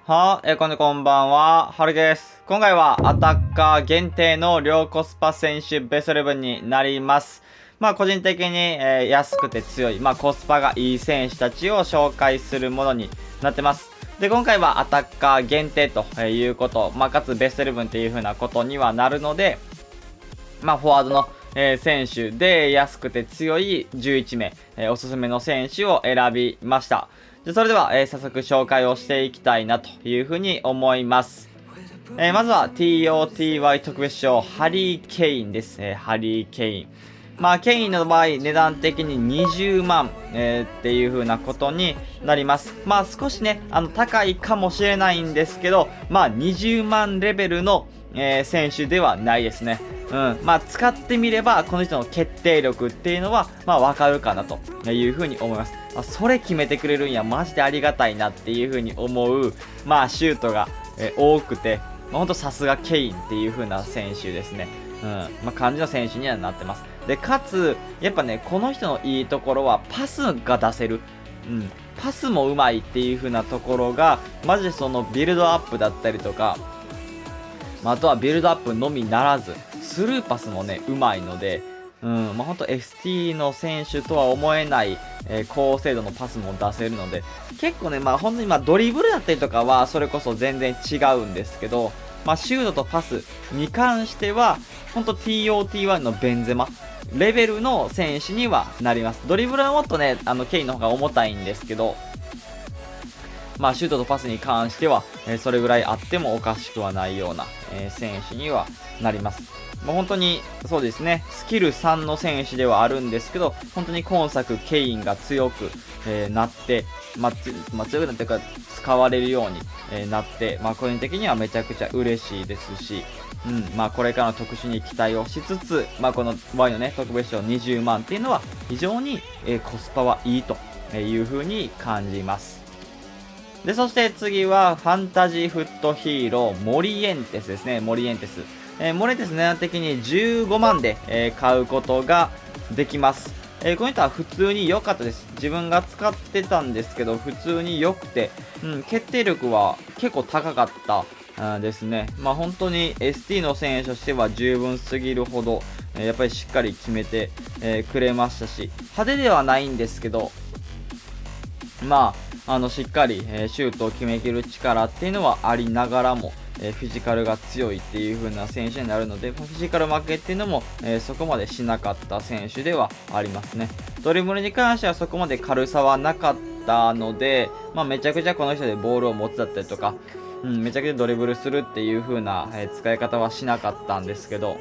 こんばんは、はるです。今回はアタッカー限定の両コスパ選手ベスト11になります。個人的に、安くて強い、コスパがいい選手たちを紹介するものになってます。で、今回はアタッカー限定ということ、かつベスト11っていう風なことにはなるので、フォワードの、選手で安くて強い11名、おすすめの選手を選びました。それでは、早速紹介をしていきたいなというふうに思います。まずは TOTY 特別賞ハリー・ケインです。ハリー・ケイン。ケインの場合、値段的に20万、っていう風なことになります。少しね、高いかもしれないんですけど、20万レベルの、選手ではないですね。使ってみれば、この人の決定力っていうのは、わかるかなという風に思います。それ決めてくれるんや、マジでありがたいなっていう風に思う、シュートが、多くて、ほんとさすがケインっていう風な選手ですね。感じの選手にはなってます。で、かつ、やっぱね、この人のいいところは、パスが出せる。パスもうまいっていう風なところが、マジでそのビルドアップだったりとか、あとはビルドアップのみならず、スルーパスもね、うまいので、ほんと ST の選手とは思えない、高精度のパスも出せるので、結構ね、本当にドリブルだったりとかは、それこそ全然違うんですけど、シュートとパスに関しては、ほんと TOT1 のベンゼマ、レベルの選手にはなります。ドリブルはもっとね、ケインの方が重たいんですけど、シュートとパスに関しては、それぐらいあってもおかしくはないような、選手にはなります。本当に、そうですね、スキル3の選手ではあるんですけど、本当に今作、ケインが強く、なって、強くなっていうか、使われるように、なって、個人的にはめちゃくちゃ嬉しいですし、これからの特殊に期待をしつつ、この Y のね、特別賞20万っていうのは、非常に、コスパはいいという風に感じます。で、そして次は、ファンタジーフットヒーロー、モリエンテスですね。モリエンテス。モリエンテス値段的に15万で、買うことができます。この人は普通に良かったです。自分が使ってたんですけど、普通に良くて、決定力は結構高かったですね。本当に ST の選手としては十分すぎるほど、やっぱりしっかり決めて、くれましたし、派手ではないんですけど、しっかり、シュートを決めきる力っていうのはありながらも、フィジカルが強いっていう風な選手になるので、フィジカル負けっていうのも、そこまでしなかった選手ではありますね。ドリブルに関してはそこまで軽さはなかったので、めちゃくちゃこの人でボールを持つだったりとか、めちゃくちゃドリブルするっていう風な、使い方はしなかったんですけど、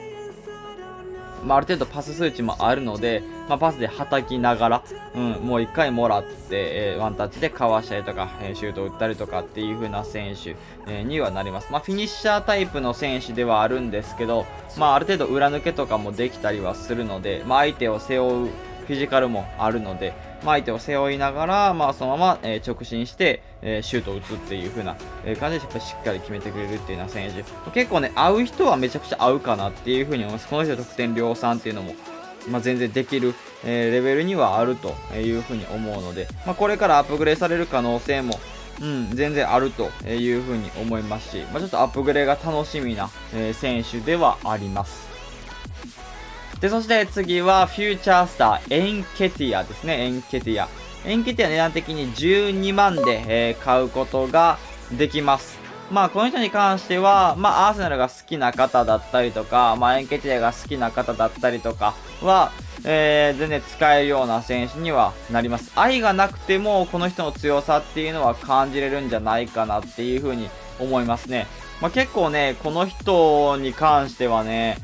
ある程度パス数値もあるので、パスで叩きながら、もう一回もらって、ワンタッチでかわしたりとか、シュートを打ったりとかっていう風な選手、にはなります。フィニッシャータイプの選手ではあるんですけど、ある程度裏抜けとかもできたりはするので、相手を背負うフィジカルもあるので、相手を背負いながら、そのまま、直進して、シュートを打つっていう風な、感じでやっぱしっかり決めてくれるっていうような選手。結構ね、合う人はめちゃくちゃ合うかなっていう風に思います。この人得点量産っていうのも、全然できる、レベルにはあるという風に思うので、これからアップグレードされる可能性も、全然あるという風に思いますし、ちょっとアップグレードが楽しみな、選手ではあります。で、そして次はフューチャースター、エンケティアですね。エンケティア。エンケティア値段的に12万で、買うことができます。この人に関しては、アーセナルが好きな方だったりとか、エンケティアが好きな方だったりとかは、全然使えるような選手にはなります。愛がなくても、この人の強さっていうのは感じれるんじゃないかなっていうふうに思いますね。結構ね、この人に関してはね、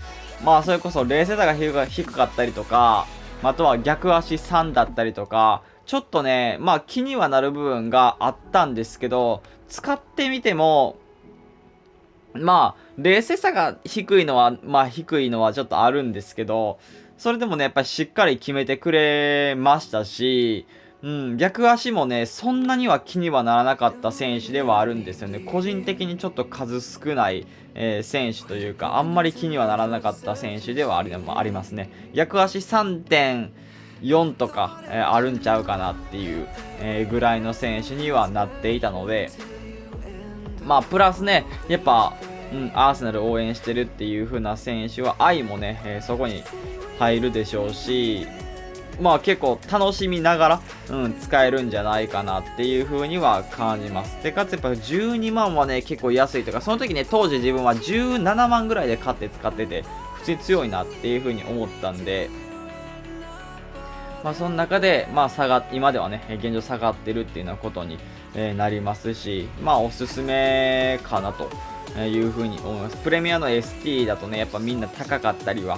それこそ冷静さが低かったりとか、あとは逆足3だったりとか、ちょっとね、気にはなる部分があったんですけど、使ってみても、冷静さが低いのは、低いのはちょっとあるんですけど、それでもね、やっぱりしっかり決めてくれましたし、逆足もね、そんなには気にはならなかった選手ではあるんですよね。個人的にちょっと数少ない、選手というか、あんまり気にはならなかった選手ではありますね。逆足3.4とか、あるんちゃうかなっていう、ぐらいの選手にはなっていたので、まあ、プラスね、やっぱ、アーセナルを応援してるっていう風な選手は、愛もね、そこに入るでしょうし、まあ結構楽しみながら、使えるんじゃないかなっていう風には感じます。で、かつやっぱ12万はね、結構安いというか、その時ね、当時自分は17万ぐらいで買って使ってて、普通に強いなっていう風に思ったんで、まあその中で、まあ今ではね、現状下がってるっていうようなことに、なりますし、まあおすすめかなという風に思います。プレミアの ST だとね、やっぱみんな高かったりは、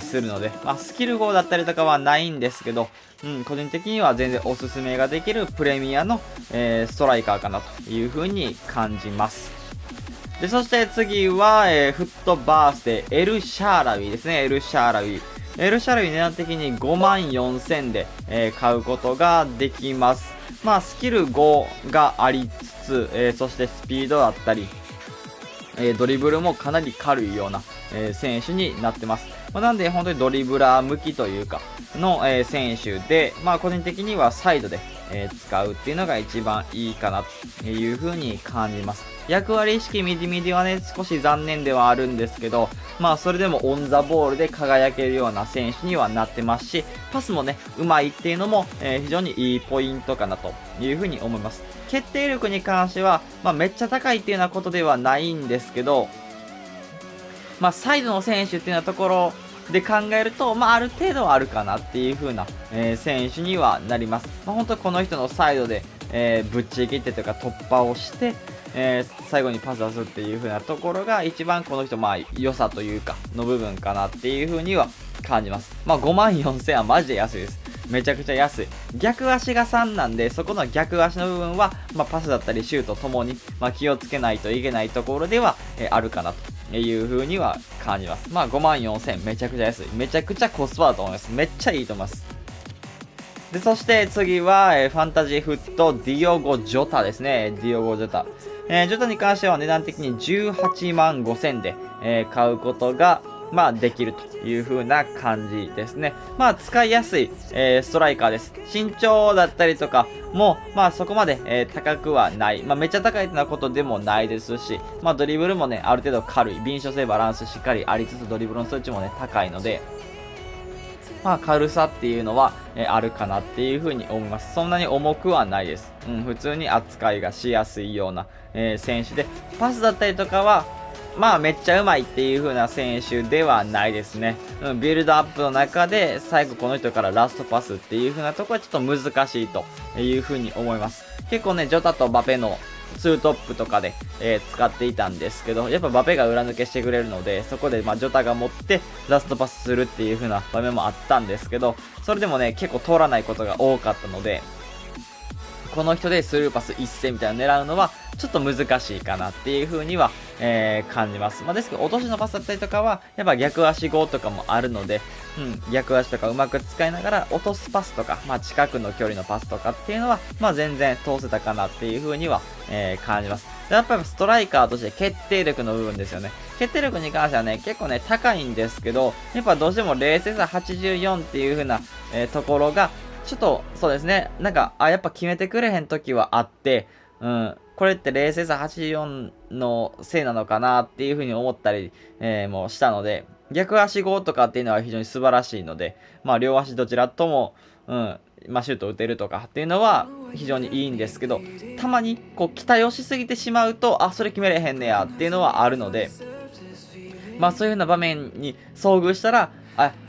するので、まあスキル号だったりとかはないんですけど、個人的には全然おすすめができるプレミアの、ストライカーかなという風に感じます。で、そして次は、フットバースデー、エルシャーラウィですね、エルシャーラウィ。エルシャーラウィ値段的に54000で、買うことができます。まあ、スキル5がありつつ、そしてスピードだったり、ドリブルもかなり軽いような、選手になってます。なんで本当にドリブラー向きというかの、選手で、まあ個人的にはサイドで、使うっていうのが一番いいかなという風に感じます。役割意識ミディミディはね、少し残念ではあるんですけど、まあそれでもオンザボールで輝けるような選手にはなってますし、パスもね、うまいっていうのも、非常にいいポイントかなという風に思います。決定力に関しては、まあめっちゃ高いっていうようなことではないんですけど、まあ、サイドの選手っていうようなところで考えると、まあ、ある程度はあるかなっていう風な、選手にはなります。まあ、本当この人のサイドで、ぶっちぎってというか突破をして、最後にパス出すっていう風なところが一番この人、まあ、良さというか、の部分かなっていう風には感じます。まあ、54000はマジで安いです。めちゃくちゃ安い。逆足が3なんで、そこの逆足の部分は、まあ、パスだったりシュートともに、まあ、気をつけないといけないところでは、あるかなという風には感じます。まあ、54000めちゃくちゃ安い。めちゃくちゃコスパだと思います。めっちゃいいと思います。で、そして次は、ファンタジーフット、ディオゴ・ジョタですね。ディオゴ・ジョタ。ジョタに関しては値段的に18万5000で、買うことが、まあ、できるという風な感じですね。まあ、使いやすい、ストライカーです。身長だったりとかも、まあ、そこまで、高くはない。まあ、めっちゃ高いというようなことでもないですし、まあ、ドリブルもね、ある程度軽い。敏捷性バランスしっかりありつつ、ドリブルの数値もね、高いので、まあ、軽さっていうのは、あるかなっていう風に思います。そんなに重くはないです。普通に扱いがしやすいような、選手で、パスだったりとかは、まあめっちゃうまいっていう風な選手ではないですね。ビルドアップの中で最後この人からラストパスっていう風なところはちょっと難しいという風に思います。結構ね、ジョタとバペの2トップとかで、使っていたんですけど、やっぱバペが裏抜けしてくれるので、そこでまあジョタが持ってラストパスするっていう風な場面もあったんですけど、それでもね、結構通らないことが多かったので、この人でスルーパス一戦みたいなのを狙うのはちょっと難しいかなっていう風には、感じます。まあ、ですけど落としのパスだったりとかはやっぱ逆足5とかもあるので、逆足とかうまく使いながら落とすパスとか、まあ、近くの距離のパスとかっていうのは、まあ、全然通せたかなっていう風には、感じます。やっぱりストライカーとして決定力の部分ですよね。決定力に関してはね、結構ね、高いんですけど、やっぱどうしても冷静さ84っていう風な、ところが、ちょっと、そうですね。なんか、やっぱ決めてくれへん時はあって、これって冷静さ84のせいなのかなっていう風に思ったり、もしたので、逆足5とかっていうのは非常に素晴らしいので、まあ、両足どちらとも、まあ、シュート打てるとかっていうのは非常にいいんですけど、たまに、こう、期待をしすぎてしまうと、それ決めれへんねやっていうのはあるので、まあそういうような場面に遭遇したら、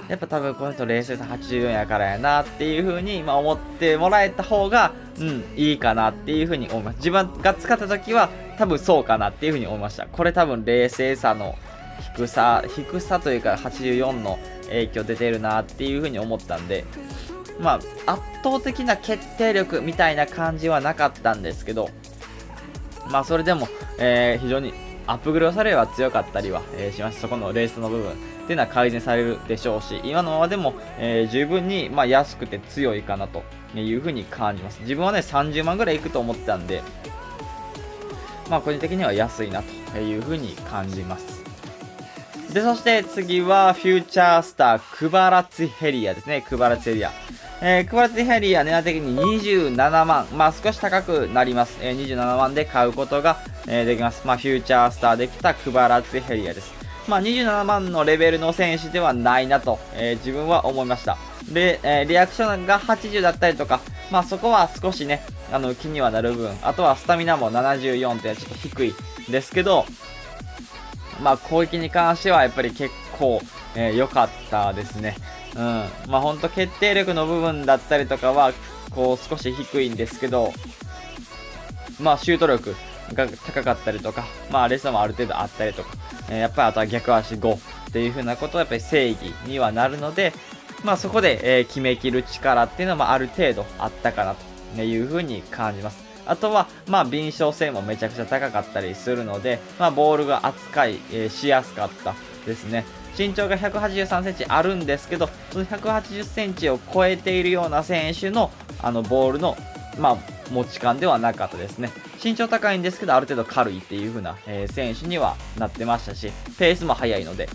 やっぱ多分この人冷静さ84やからやなっていう風に、まあ、思ってもらえた方が、いいかなっていう風に思います。自分が使った時は多分そうかなっていう風に思いました。これ多分冷静さの低さというか84の影響出てるなっていう風に思ったんで、まあ圧倒的な決定力みたいな感じはなかったんですけど、まあそれでも、非常にアップグレードされれば強かったりは、します。そこのレースの部分っていうのは改善されるでしょうし、今のままでも、十分に、まあ、安くて強いかなというふうに感じます。自分はね、30万ぐらいいくと思ってたんで、まあ、個人的には安いなというふうに感じます。で、そして次は、フューチャースター、クバラツヘリアですね。クバラツヘリア。クバラツィヘリア値段的に27万。まあ少し高くなります。27万で買うことが、できます。まあフューチャースターできたクバラツィヘリアです。まあ27万のレベルの選手ではないなと、自分は思いました。で、リアクションが80だったりとか、まあそこは少しね、気にはなる分、あとはスタミナも74ってちょっと低いですけど、まあ攻撃に関してはやっぱり結構良かったですね。うん。まあほんと決定力の部分だったりとかは、こう少し低いんですけど、まあシュート力が高かったりとか、まあレスもある程度あったりとか、やっぱりあとは逆足5っていう風なことはやっぱり正義にはなるので、まあそこで、決めきる力っていうのもある程度あったかなという風に感じます。あとは、まあ、敏捷性もめちゃくちゃ高かったりするので、まあ、ボールが扱い、しやすかったですね。身長が183センチあるんですけど、その180センチを超えているような選手の、ボールの、まあ、持ち感ではなかったですね。身長高いんですけど、ある程度軽いっていう風な、選手にはなってましたし、ペースも速いので、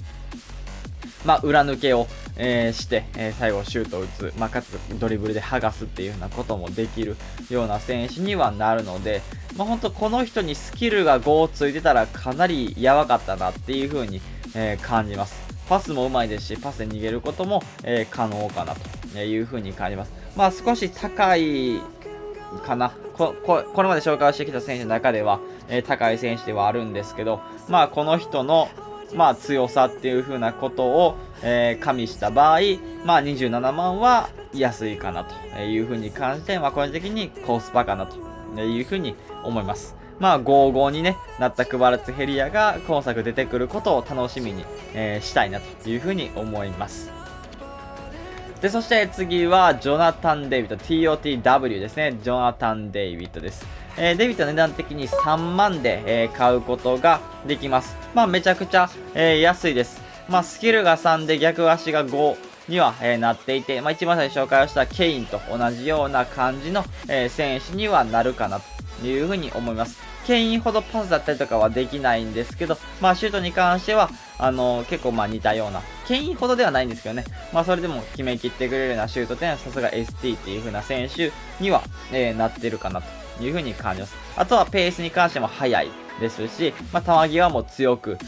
まあ、裏抜けを、して、最後シュートを打つ、まあ、かつドリブルで剥がすっていう風なこともできるような選手にはなるので、まあ、本当この人にスキルが5ついてたらかなりやばかったなっていう風に、感じます。パスも上手いですし、パスで逃げることも、可能かなという風に感じます。まあ、少し高いかな。これまで紹介してきた選手の中では、高い選手ではあるんですけど、まあ、この人のまあ強さっていう風なことを、加味した場合、まあ27万は安いかなという風に感じて、まあ個人的にコスパかなという風に思います。まあ55に、ね、なったクバルツヘリアが今作出てくることを楽しみに、したいなという風に思います。で、そして次はジョナタン・デイビット、TOTW ですね。ジョナタン・デイビットです。デイビットは値段的に3万で、買うことができます。まあめちゃくちゃ、安いです。まあスキルが3で逆足が5には、なっていて、まあ一番最初紹介をしたケインと同じような感じの、選手にはなるかなというふうに思います。ケインほどパスだったりとかはできないんですけど、まあシュートに関しては、結構まあ似たような、ケインほどではないんですけどね、まあそれでも決めきってくれるようなシュートっていうのはさすが ST っていう風な選手には、なってるかなという風に感じます。あとはペースに関しても速いですし、まあ球際も強く、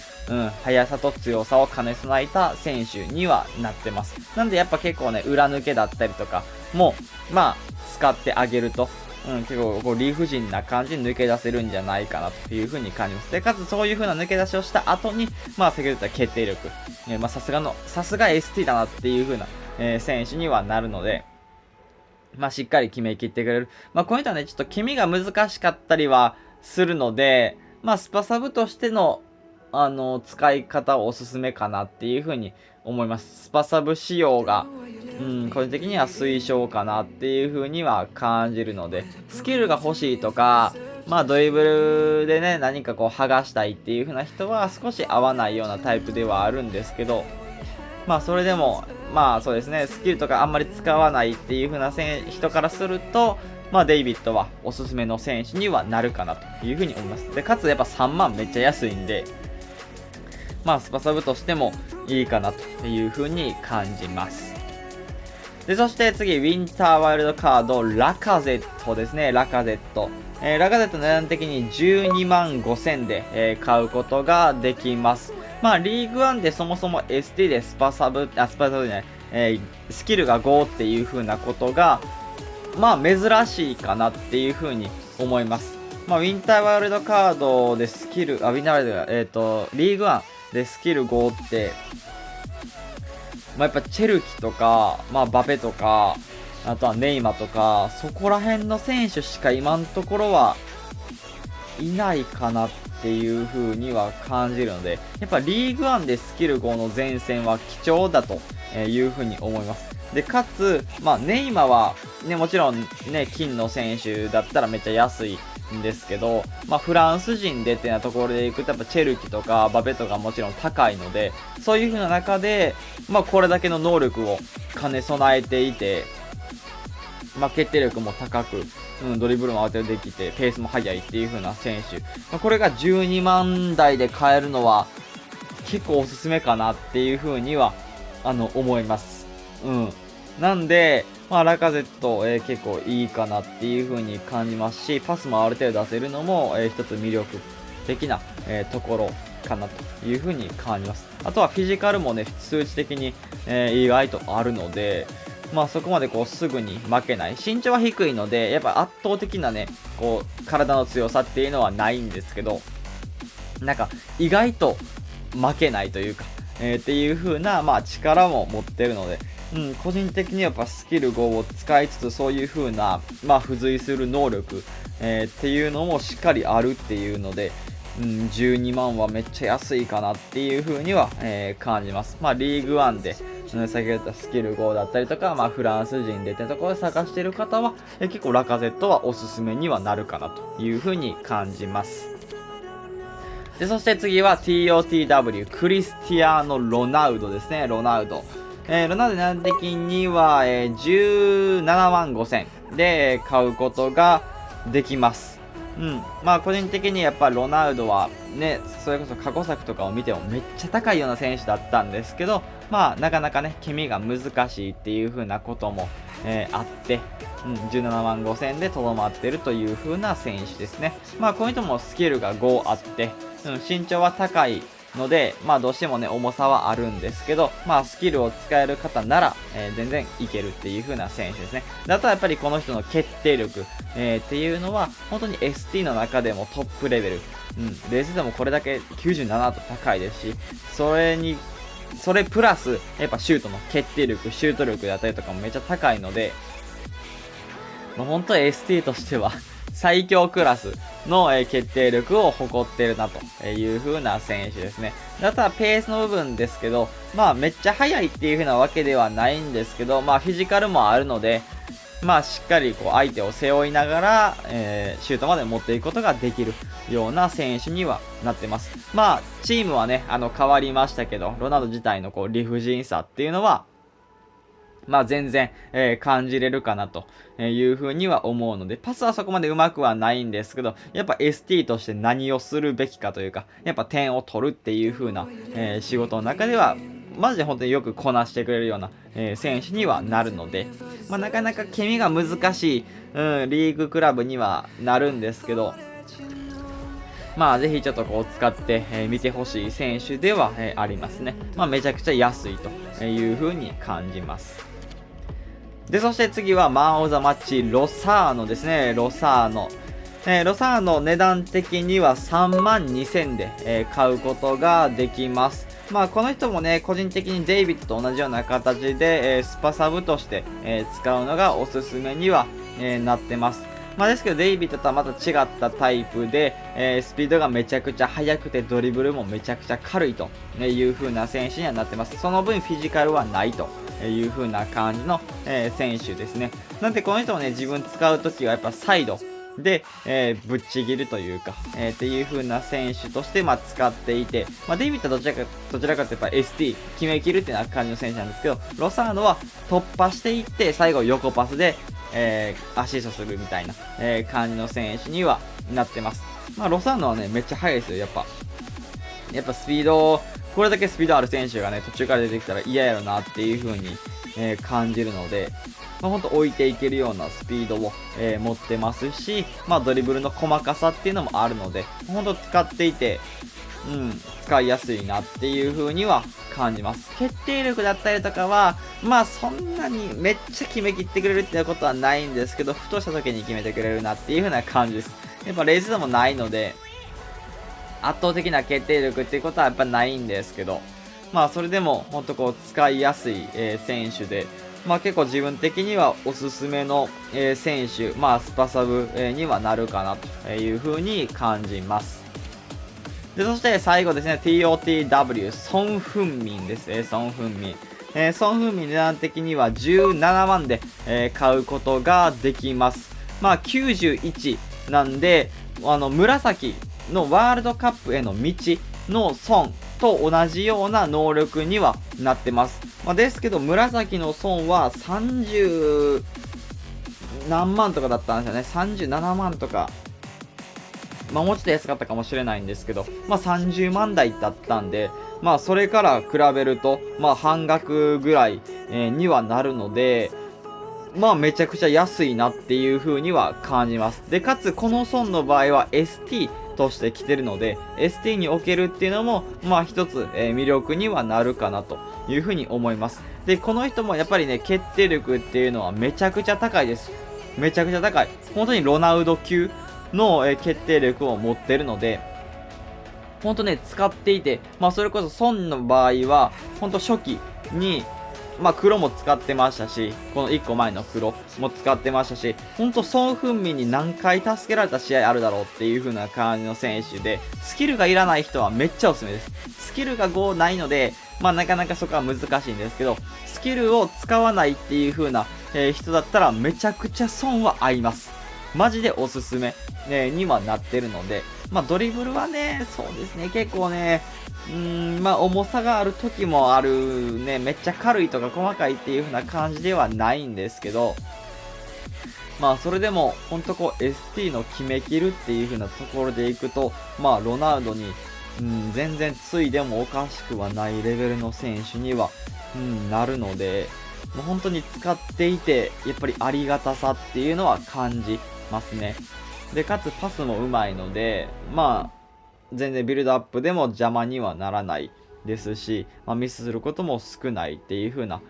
速さと強さを兼ね備えた選手にはなってます。なんでやっぱ結構ね、裏抜けだったりとかも、まあ使ってあげると、結構こう理不尽な感じに抜け出せるんじゃないかなという風に感じます。で、かつそういう風な抜け出しをした後に、まあ先ほど言った決定力、まあさすが ST だなっていう風な、選手にはなるので、まあしっかり決めきってくれる。まあこういったね、ちょっと決めが難しかったりはするので、まあスパサブとしての、使い方をおすすめかなっていう風に思います。スパサブ仕様が、個人的には推奨かなっていう風には感じるので、スキルが欲しいとか、まあドリブルでね、何かこう剥がしたいっていう風な人は少し合わないようなタイプではあるんですけど、まあそれでも、まあそうですね、スキルとかあんまり使わないっていう風な人からすると、まあデイビッドはおすすめの選手にはなるかなという風に思います。で、かつやっぱ3万めっちゃ安いんで、まあスパサブとしてもいいかなという風に感じます。で、そして次、ウィンターワイルドカード、ラカゼットですね、ラカゼット。ラカゼットの値段的に12万5000で、買うことができます。まあ、リーグワンでそもそも ST でスパサブじゃない、スキルが5っていう風なことが、まあ、珍しいかなっていう風に思います。まあ、ウィンターワイルドカードでスキル、ウィンターワイルドリーグワンでスキル5って、まあ、やっぱチェルキとか、まあ、バペとか、あとはネイマとか、そこら辺の選手しか今のところはいないかなっていう風には感じるので、やっぱリーグワンでスキル5の前線は貴重だという風に思います。で、かつ、まあ、ネイマは、ね、もちろんね、金の選手だったらめっちゃ安いんですけど、まあ、フランス人でってなところでいくと、やっぱチェルキとかバペとかもちろん高いので、そういう風な中で、まあ、これだけの能力を兼ね備えていて、まあ、決定力も高く、ドリブルもある程度できて、ペースも速いっていう風な選手。まあ、これが12万台で買えるのは、結構おすすめかなっていう風には、思います。なんで、ラカゼット、結構いいかなっていう風に感じますし、パスもある程度出せるのも、一つ魅力的な、ところかなという風に感じます。あとはフィジカルもね、数値的に、意外とあるので、そこまでこうすぐに負けない。身長は低いので、やっぱ圧倒的なね、こう、体の強さっていうのはないんですけど、なんか、意外と負けないというか、っていう風な、力も持ってるので、個人的にやっぱスキル5を使いつつ、そういう風な、付随する能力、っていうのもしっかりあるっていうので、12万はめっちゃ安いかなっていう風には、感じます。リーグワンで、先ほど言ったスキル5だったりとか、フランス人でってところで探している方は、結構ラカゼットはおすすめにはなるかなという風に感じます。で、そして次は TOTW、クリスティアーノ・ロナウドですね、ロナウド。ロナウド値段的には、17万5千で買うことができます。個人的にやっぱロナウドはね、それこそ過去作とかを見てもめっちゃ高いような選手だったんですけど、なかなかね、ケミが難しいっていう風なことも、あって、17万5千でとどまってるという風な選手ですね。この人もスキルが5あって、身長は高いので、どうしてもね、重さはあるんですけど、スキルを使える方なら、全然いけるっていう風な選手ですね。で、あとはやっぱりこの人の決定力、っていうのは、本当に ST の中でもトップレベル。レースでもこれだけ97と高いですし、それプラス、やっぱシュートの決定力、シュート力だったりとかもめっちゃ高いので、本当に ST としては最強クラスの、決定力を誇ってるなという風な選手ですね。あとはペースの部分ですけど、めっちゃ速いっていう風なわけではないんですけど、フィジカルもあるので、しっかりこう相手を背負いながら、シュートまで持っていくことができるような選手にはなってます。チームはね、変わりましたけど、ロナウド自体のこう理不尽さっていうのは、全然、感じれるかなというふうには思うので、パスはそこまで上手くはないんですけど、やっぱ ST として何をするべきかというか、やっぱ点を取るっていう風な、仕事の中では、マジで本当によくこなしてくれるような、選手にはなるので、なかなかケミが難しい、リーグクラブにはなるんですけど、ぜひちょっとこう使って、見てほしい選手では、ありますね。めちゃくちゃ安いという風に感じます。で、そして次はマン・オブ・ザ・マッチ、ロサーノですね。ロサーノ。ロサーノ値段的には3万2000で、買うことができます。この人もね、個人的にデイビッドと同じような形で、スパサブとして、使うのがおすすめには、なってます。ですけど、デイビッドとはまた違ったタイプで、スピードがめちゃくちゃ速くて、ドリブルもめちゃくちゃ軽いという風な選手にはなってます。その分、フィジカルはないという風な感じの、選手ですね。なんで、この人もね、自分使うときはやっぱサイドで、ぶっちぎるというか、っていう風な選手として、使っていて、デイビッドはどちらかというとやっぱ ST、決めきるっていうような感じの選手なんですけど、ロサーノは突破していって、最後横パスで、アシストするみたいな、感じの選手にはなってます。ロサーノはね、めっちゃ速いですよ、やっぱスピード、これだけスピードある選手がね、途中から出てきたら嫌やろなっていう風に、感じるので、ほんと置いていけるようなスピードを、持ってますし、ドリブルの細かさっていうのもあるので、ほんと使っていて、使いやすいなっていう風には感じます。決定力だったりとかは、そんなにめっちゃ決めきってくれるっていうことはないんですけど、ふとした時に決めてくれるなっていう風な感じです。やっぱレースでもないので、圧倒的な決定力っていうことはやっぱないんですけど、それでもほんとこう使いやすい、選手で、結構自分的にはおすすめの、選手、スパサブ、にはなるかなという風に感じます。で、そして最後ですね、TOTW、ソン・フンミンですね、ソン・フンミン。ソン・フンミン値段的には17万で、買うことができます。91なんで、紫のワールドカップへの道のソンと同じような能力にはなってます。ですけど、紫のソンは30何万とかだったんですよね。37万とか。もうちょっと安かったかもしれないんですけど、30万台だったんで、それから比べると、半額ぐらい、にはなるので、まあめちゃくちゃ安いなっていう風には感じます。で、かつこの損の場合は ST として来てるので、ST に置けるっていうのも、まあ一つ、魅力にはなるかなという風に思います。で、この人もやっぱりね、決定力っていうのはめちゃくちゃ高いです。めちゃくちゃ高い。本当にロナウド級の、決定力を持ってるので、ほんとね、使っていて、まあ、それこそ孫の場合は、ほんと初期に、まあ、黒も使ってましたし、この1個前の黒も使ってましたし、ほんと孫興民に何回助けられた試合あるだろうっていう風な感じの選手で、スキルがいらない人はめっちゃおすすめです。スキルが5ないので、まあ、なかなかそこは難しいんですけど、スキルを使わないっていう風な、人だったらめちゃくちゃ損は合います。マジでおすすめ、にはなってるので、まあ、ドリブルはね、そうですね、結構ね、まあ、重さがある時もあるね、めっちゃ軽いとか細かいっていう風な感じではないんですけど、まあ、それでも、ほんとこう、ST の決めきるっていう風なところでいくと、まあ、ロナウドに、全然ついでもおかしくはないレベルの選手には、なるので、もう本当に使っていて、やっぱりありがたさっていうのは感じますね。で、かつパスも上手いので、まあ、全然ビルドアップでも邪魔にはならないですし、まあ、ミスすることも少ないっていう風な、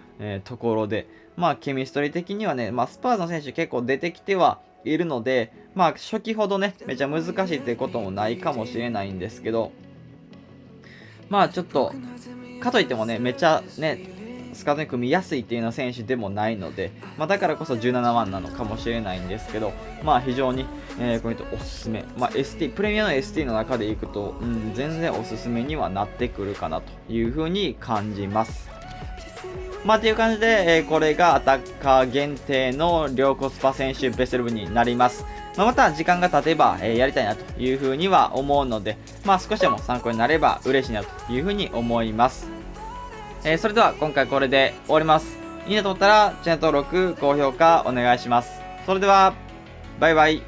ところで、まあ、ケミストリー的にはね、まあ、スパーズの選手結構出てきてはいるので、まあ、初期ほどね、めちゃ難しいってこともないかもしれないんですけど、まあ、ちょっと、かといってもね、めっちゃね、スカートに組みやすいっていうような選手でもないので、まあ、だからこそ17万なのかもしれないんですけど、まあ非常に、この人おすすめ。まあ ST、プレミアの ST の中でいくと、全然おすすめにはなってくるかなというふうに感じます。まあっていう感じで、これがアタッカー限定の両コスパ選手ベスト11になります。まあ、また時間が経てば、やりたいなというふうには思うので、まあ少しでも参考になれば嬉しいなというふうに思います。それでは今回これで終わります。いいなと思ったらチャンネル登録、高評価お願いします。それでは、バイバイ。